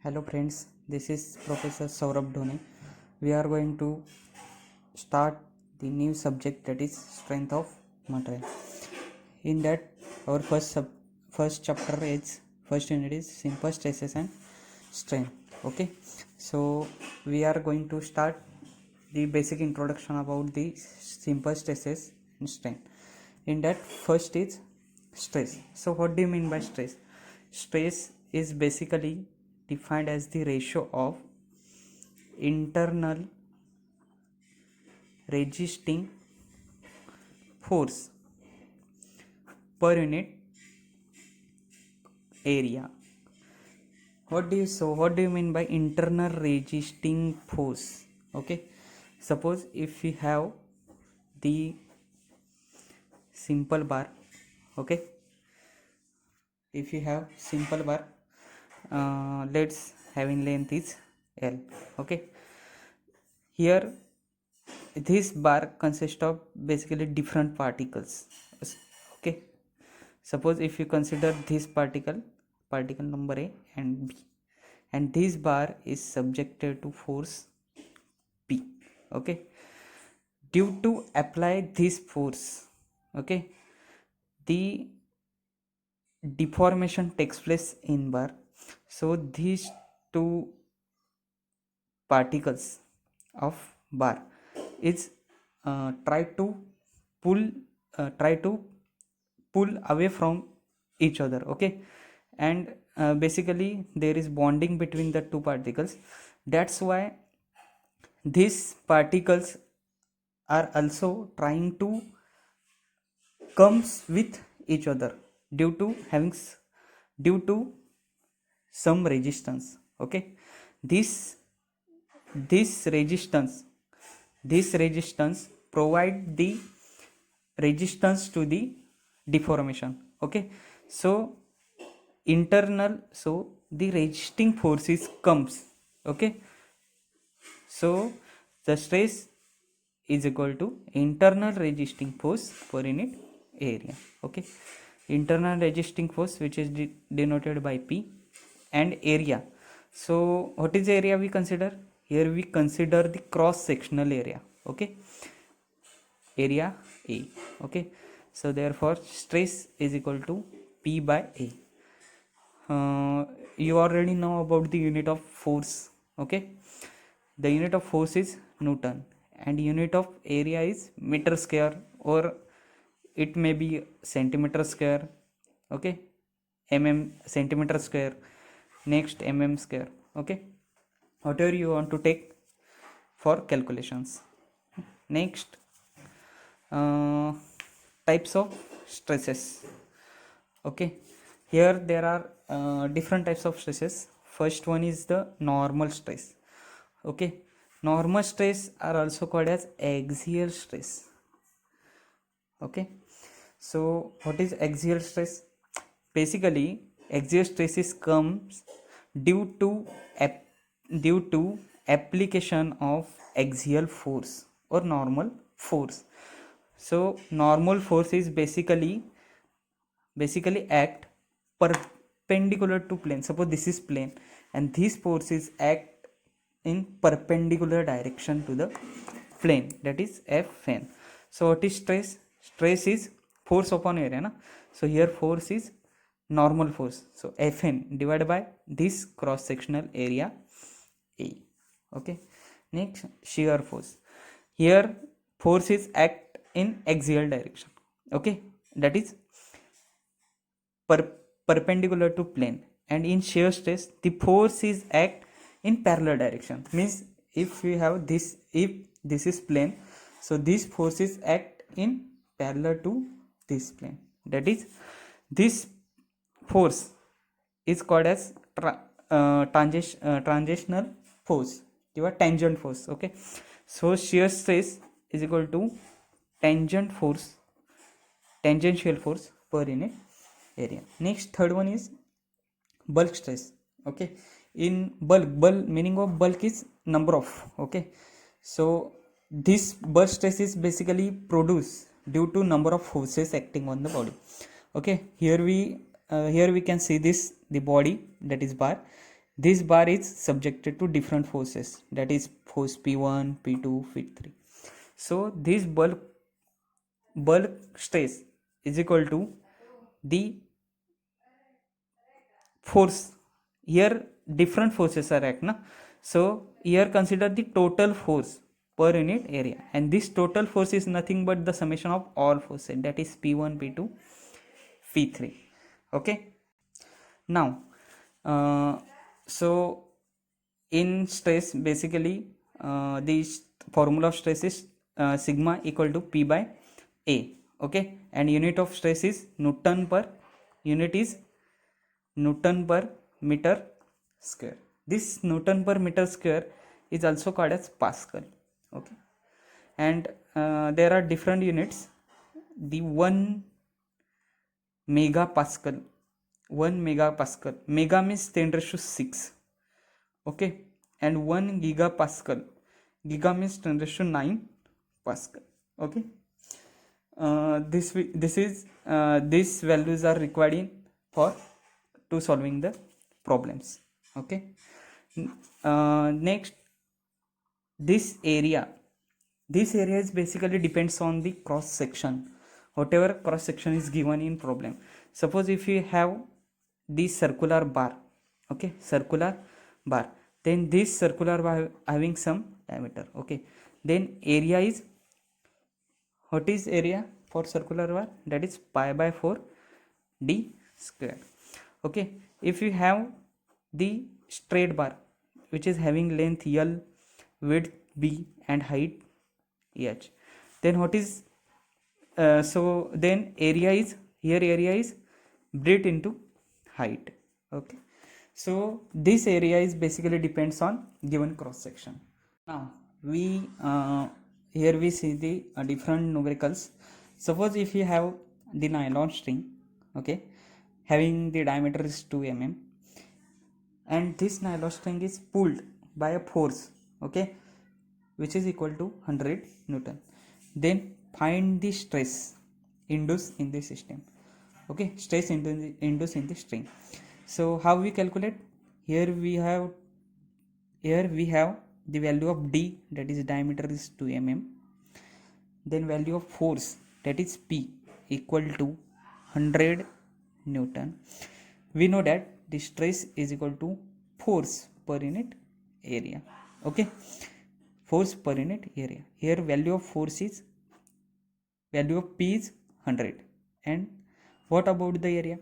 Hello friends, this is Professor Saurabh Dhone. We are going to start the new subject, that is strength of material. In that, our first chapter is first unit is simple stresses and strain. Okay, so we are going to start the basic introduction about the simple stresses and strain. In that, first is stress. So what do you mean by stress? Stress is basically defined as the ratio of internal resisting force per unit area. What do you mean by internal resisting force? Okay, suppose if we have the simple bar. Okay, if you have simple bar, let's having length is L. Okay, here this bar consists of basically different particles. Okay, suppose if you consider this particle number A and B, and this bar is subjected to force P. Okay, due to apply this force, okay, the deformation takes place in bar. So these two particles of bar is pull try to pull away from each other. Okay, and basically there is bonding between the two particles. That's why these particles are also trying to comes with each other due to due to some resistance. Okay, this this resistance this resistance provide the resistance to the deformation. Okay, so so the resisting forces comes. Okay, so the stress is equal to internal resisting force per unit area. Okay, internal resisting force, which is denoted by P, and area. So what is the area we consider? Here we consider the cross sectional area. Okay, area A. Okay, so therefore stress is equal to P by A. You already know about the unit of force. Okay, the unit of force is Newton, and unit of area is meter square, or it may be centimeter square. Okay, centimeter square, next square. Okay, whatever you want to take for calculations. Next, types of stresses. Okay, here there are different types of stresses. First one is the normal stress. Okay, normal stress are also called as axial stress. Okay, so what is axial stress? Basically axial stress is comes due to due to application of axial force or normal force. So normal force is basically act perpendicular to plane. Suppose this is plane and these forces act in perpendicular direction to the plane, that is Fn. So what is stress? Stress is force upon area na? So here force is normal force, so Fn divided by this cross sectional area A. Okay, next shear force. Here force is act in axial direction. Okay, that is perpendicular to plane, and in shear stress the force is act in parallel direction. Means if we have this, if this is plane, so these forces act in parallel to this plane, that is this force is called as transitional force, your tangent force. Okay, so shear stress is equal to tangential force per unit area. Next, third one is bulk stress. Okay, in bulk meaning of bulk is number of. Okay, so this bulk stress is basically produced due to number of forces acting on the body. Okay, here we can see this, the body, that is bar. this bar is subjected to different forces, that is force P1, P2, P3. So this bulk stress is equal to the force. Here different forces are act na, so here consider the total force per unit area, and this total force is nothing but the summation of all forces, that is P1, P2, P3. Okay. Now so in stress, basically the formula of stress is sigma equal to P by A. Okay, and unit of stress is Newton per unit is Newton per meter square. This Newton per meter square is also called as Pascal. Okay, and there are different units. The 1 megapascal, 1 megapascal, mega means 10 raised to 6. Okay, and 1 gigapascal, giga means 10 raised to 9 pascal. Okay, these values are required in for to solving the problems. Okay. Next, this area is basically depends on the cross section, whatever cross section is given in problem. Suppose if you have this circular bar, okay, circular bar, then this circular bar having some diameter. Okay, then area is, what is area for circular bar? That is pi by 4 d square. Okay, if you have the straight bar which is having length L, width B and height H, then what is so then area is, here area is breadth into height. Okay, so this area is basically depends on given cross section. Now we here we see the different numericals. Suppose if you have the nylon string, okay, having the diameter is 2 mm, and this nylon string is pulled by a force, okay, which is equal to 100 Newton. Then find the stress induced in the system. Okay, stress induced in the string. So how we calculate? Here we have the value of d, that is diameter is 2 mm, then value of force, that is P, equal to 100 Newton. We know that the stress is equal to force per unit area. Okay, force per unit area. Here value of force is, value of P is 100, and what about the area?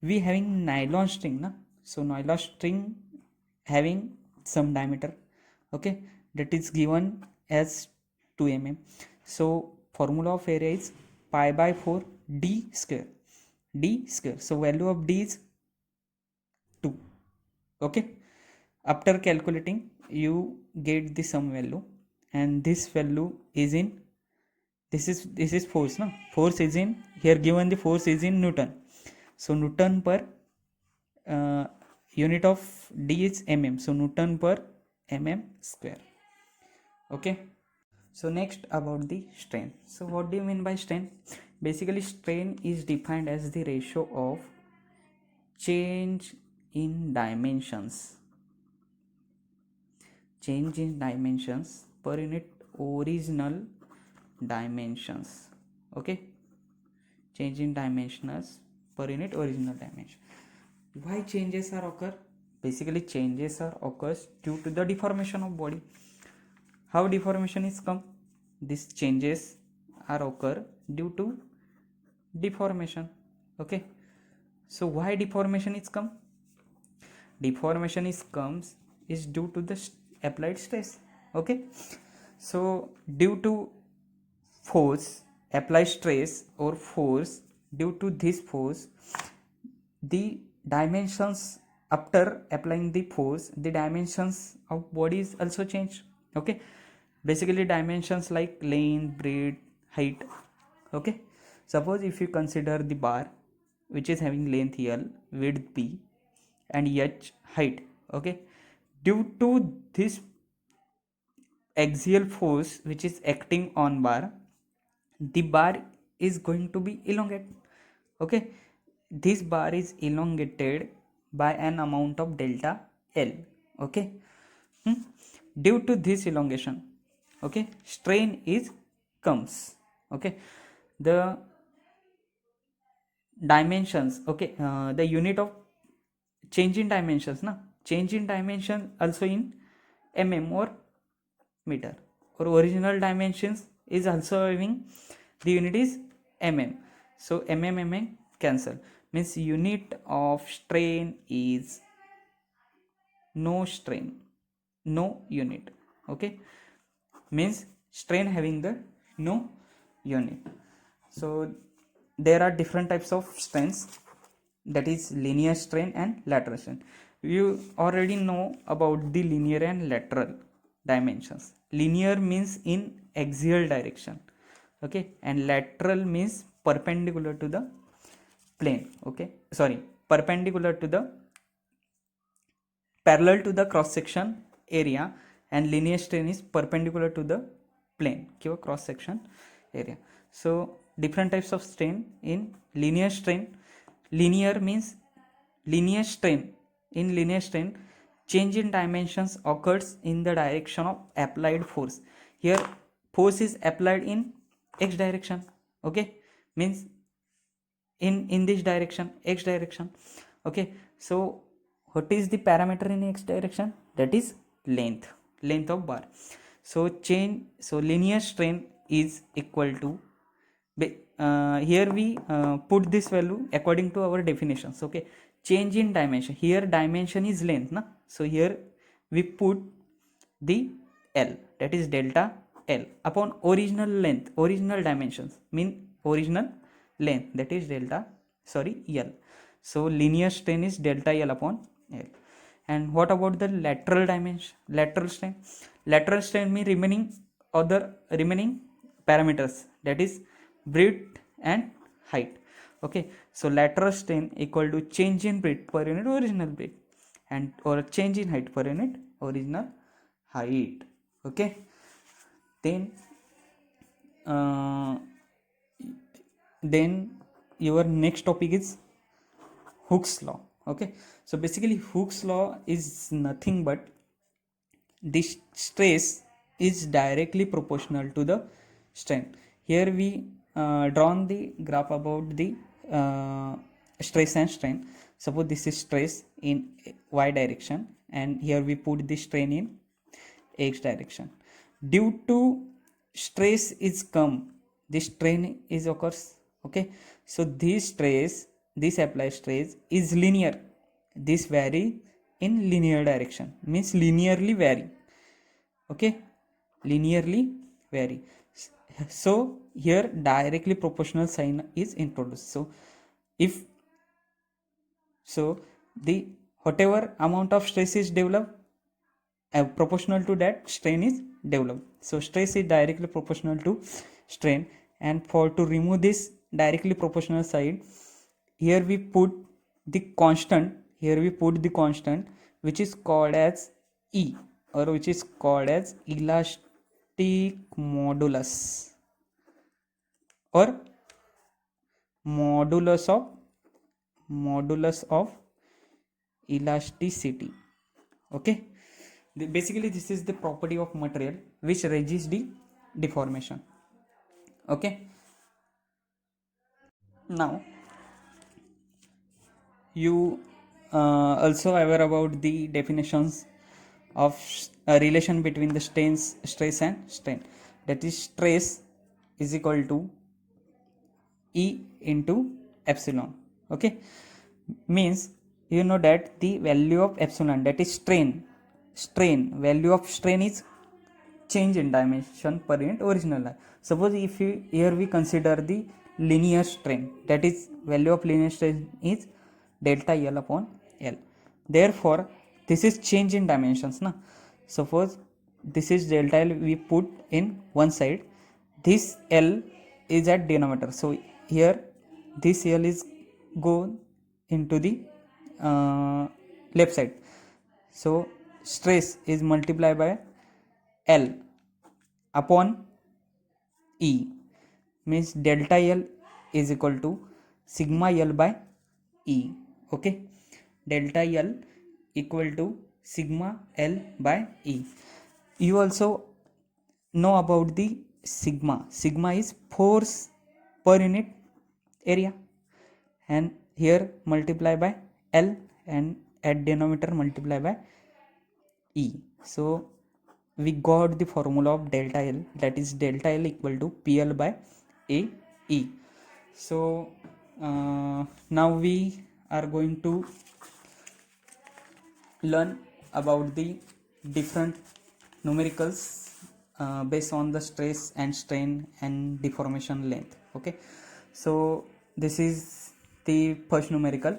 We having nylon string na, so nylon string having some diameter, okay, that is given as 2 mm. So formula of area is pi by 4 d square, so value of d is 2. Okay, after calculating you get the sum value, and this value is in, this is force no, force is in, here given the force is in Newton, so Newton per unit of d is mm, so Newton per mm square. Okay, so next about the strain. So what do you mean by strain? Basically strain is defined as the ratio of change in dimensions per unit original dimensions. Okay, change in dimensions per unit original dimension. Why changes are occur? Basically changes are occurs due to the deformation of body. How deformation is come? These changes are occur due to deformation. Okay, so why deformation is come? Deformation is comes is due to the applied stress. Okay, so due to force, applied stress or force, due to this force, the dimensions after applying the force, the dimensions of body is also changed. Okay, basically dimensions like length, breadth, height. Okay, suppose if you consider the bar which is having length L, width B and H, height. Okay, due to this axial force which is acting on bar, the bar is going to be elongated. Okay, this bar is elongated by an amount of delta L. Okay. Due to this elongation, okay, strain is comes. Okay, the dimensions, okay, the unit of change in dimensions, na, change in dimension also in mm or meter, or original dimensions is also having the unit is mm. So mm cancel, means unit of strain is no strain, no unit. Okay, means strain having the no unit. So there are different types of strains, that is linear strain and lateral strain. You already know about the linear and lateral dimensions. Linear means in axial direction, okay, and lateral means perpendicular to the plane. Okay, sorry, perpendicular to the, parallel to the cross section area, and linear strain is perpendicular to the plane किंवा cross section area. So different types of strain in linear strain. Linear means linear strain. In linear strain, change in dimensions occurs in the direction of applied force. Here force is applied in x direction. Okay, means in this direction, x direction. Okay, so what is the parameter in x direction? That is length of bar. So change, so linear strain is equal to, here we put this value according to our definitions. Okay, change in dimension, here dimension is length, na, so here we put the L, that is delta L upon original length, original dimensions mean original length, that is delta, sorry, L. So linear strain is delta L upon L. And what about the lateral dimension, lateral strain? Lateral strain mean remaining parameters, that is breadth and height. Okay, so lateral strain equal to change in breadth per unit original breadth, and or change in height per unit original height. Okay, then uh, then your next topic is Hooke's law. Okay, so basically Hooke's law is nothing but this stress is directly proportional to the strain. Here we drawn the graph about the stress and strain. Suppose this is stress in y direction, and here we put the strain in x direction. Due to stress is come, this strain is occurs. Okay, so this stress, this applied stress is linear, this vary in linear direction, means linearly vary. Okay, linearly vary. So here directly proportional sign is introduced. So if so, the whatever amount of stress is developed, proportional to that strain is developed. So stress is directly proportional to strain, and for to remove this directly proportional side, here we put the constant, here we put the constant which is called as E, or which is called as elastic modulus, or modulus of elasticity. Okay, basically this is the property of material which resists the deformation. Okay, now you also aware about the definitions of a relation between the stress and strain. That is stress is equal to E into epsilon. Okay, means you know that the value of epsilon, that is strain value of strain is change in dimension per unit original line. Suppose if you, here we consider the linear strain, that is value of linear strain is delta L upon L. Therefore this is change in dimensions, na. Suppose this is delta L, we put in one side, this L is at denominator, so here this L is go into the left side. So stress is multiplied by L upon E, means delta L is equal to sigma L by E. Okay, delta L equal to sigma L by E. You also know about the sigma. Sigma is force per unit area, and here multiply by L, and at denominator multiply by E. So we got the formula of delta L, that is delta L equal to PL by AE. So now we are going to learn about the different numericals based on the stress and strain and deformation length. Okay, so this is the first numerical.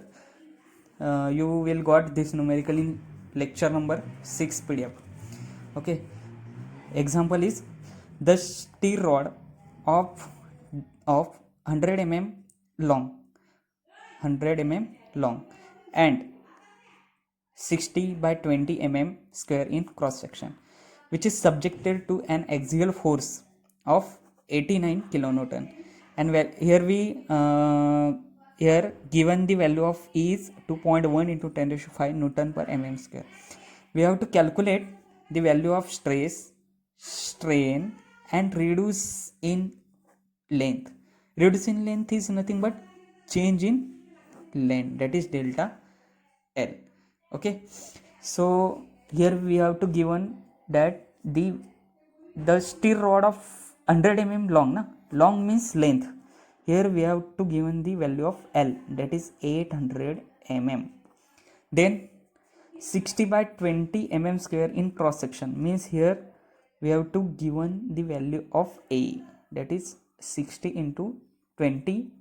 You will got this numerical in lecture number 6 PDF. Okay, example is the steel rod of 100 long 100 long and 60 by 20 square in cross section, which is subjected to an axial force of 89 kilonewton. And here we here given the value of E is 2.1 into 10 to 5 Newton per square. We have to calculate the value of stress, strain, and reduce in length. Reduce in length is nothing but change in length, that is delta L. Okay, so here we have to given that the steel rod of 100 long na, long means length. Here we have to given the value of L, that is 800 then 60 by 20 square in cross section means here we have to given the value of A, that is 60 into 20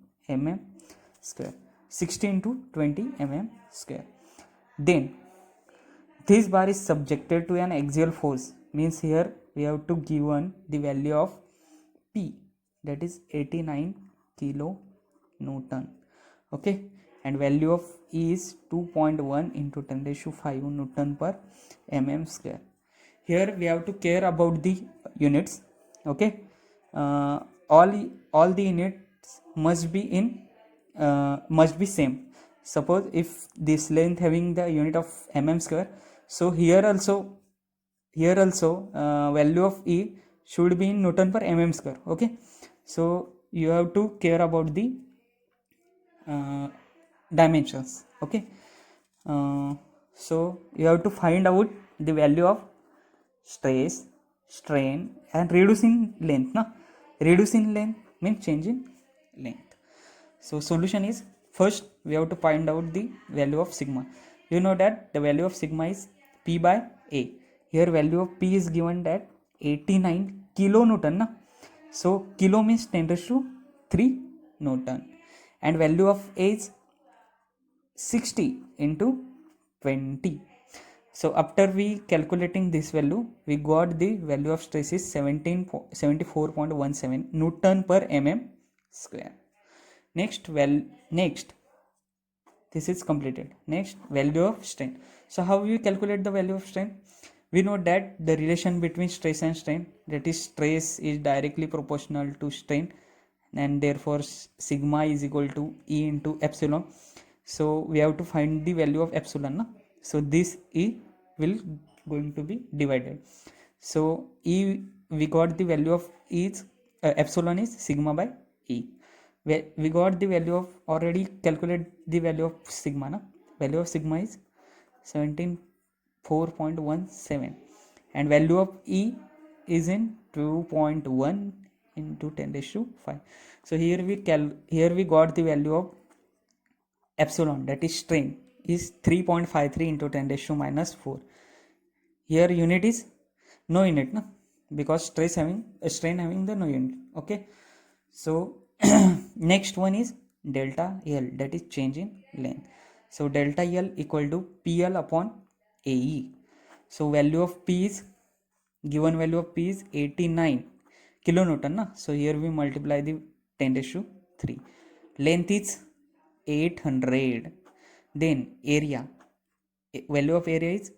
square, 60 into 20 square. Then this bar is subjected to an axial force means here we have to given the value of P, that is 89 kilo Newton. Okay, and value of E is 2.1 into 10 raised to 5 Newton per square. Here we have to care about the units. Okay, all the units must be in must be same. Suppose if this length having the unit of square, so here also value of E should be in Newton per square. Okay, so you have to care about the dimensions. Okay, so you have to find out the value of stress, strain, and reducing length na. Reducing length means change in length. So solution is, first we have to find out the value of sigma. You know that the value of sigma is P by A. Here value of P is given that 89 kilonewton na. So kilo means 10 raised to 3 Newton, and value of A is 60 into 20. So after we calculating this value, we got the value of stress is 74.17 Newton per square. Next this is completed. Next, value of strain. So how we calculate the value of strain? We know that the relation between stress and strain, that is stress is directly proportional to strain, and therefore sigma is equal to E into epsilon. So we have to find the value of epsilon na? So this E will going to be divided. So E, we got the value of E is epsilon is sigma by E. We got the value of, already calculate the value of sigma na. Value of sigma is 74.17, and value of E is in 2.1 into 10 raised to 5. So here we got the value of epsilon, that is strain, is 3.53 into 10 raised to minus 4. Here unit is no unit na, because strain having the no unit. Okay, so next one is delta L, that is change in length. So delta L equal to PL upon AE. So value of P is, given value of P is 89 kilonewton na. So here we multiply the 10 raised to 3. Length is 800. Then area, value of area is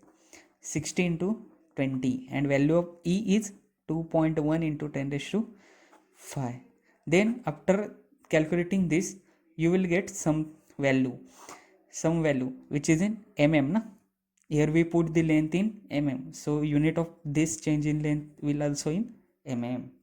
60 into 20, and value of E is 2.1 into 10 raised to 5. Then after calculating this, you will get some value which is in na. Here we put the length in mm, so unit of this change in length will also in mm.